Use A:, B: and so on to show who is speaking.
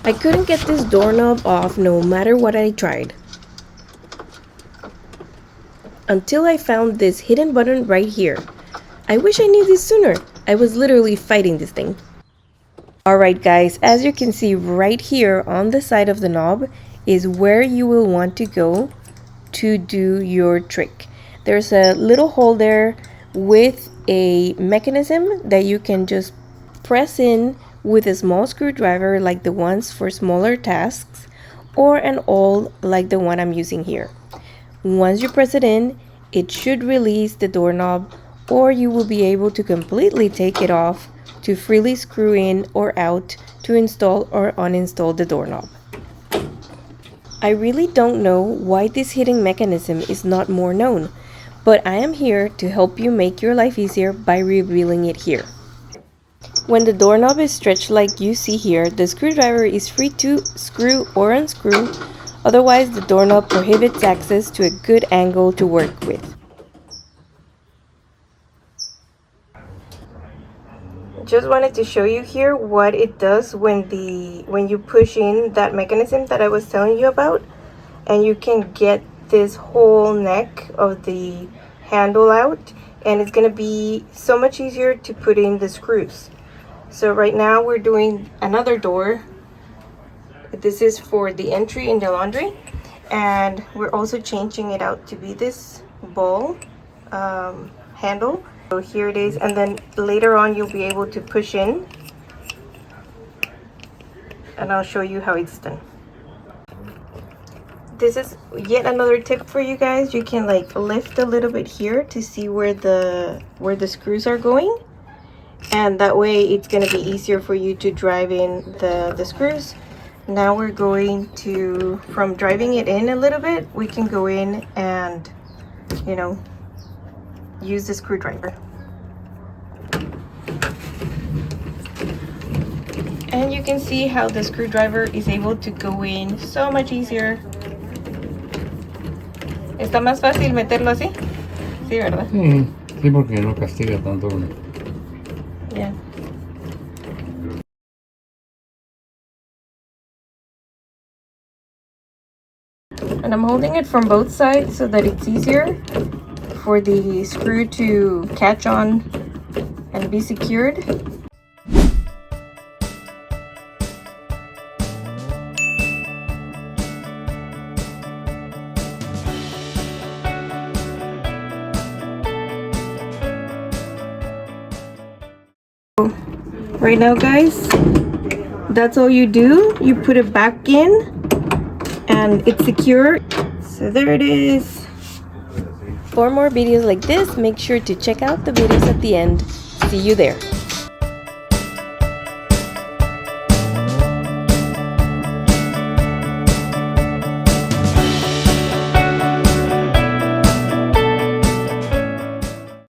A: I couldn't get this doorknob off no matter what I tried. Until I found this hidden button right here. I wish I knew this sooner. I was literally fighting this thing. Alright guys, as you can see right here on the side of the knob is where you will want to go to do your trick. There's a little hole there with a mechanism that you can just press in with a small screwdriver like the ones for smaller tasks, or an awl like the one I'm using here. Once you press it in, it should release the doorknob, or you will be able to completely take it off to freely screw in or out to install or uninstall the doorknob. I really don't know why this hidden mechanism is not more known, but I am here to help you make your life easier by revealing it here. When the doorknob is stretched like you see here, the screwdriver is free to screw or unscrew, otherwise the doorknob prohibits access to a good angle to work with. Just wanted to show you here what it does when you push in that mechanism that I was telling you about, and you can get this whole neck of the handle out, and it's gonna be so much easier to put in the screws. So right now we're doing another door. This is for the entry in the laundry, and we're also changing it out to be this ball handle. So here it is, and then later on you'll be able to push in, and I'll show you how it's done. This is yet another tip for you guys. You can like lift a little bit here to see where the screws are going, and that way it's going to be easier for you to drive in the screws. Now we're going to, from driving it in a little bit, we can go in and, you know, use the screwdriver. And you can see how the screwdriver is able to go in so much easier. ¿Está más fácil meterlo así? Sí, ¿verdad?
B: Sí, porque no castiga tanto.
A: Yeah. And I'm holding it from both sides so that it's easier for the screw to catch on and be secured. Right now guys, that's all you do. You put it back in and it's secure. So there it is. For more videos like this, make sure to check out the videos at the end. See you there.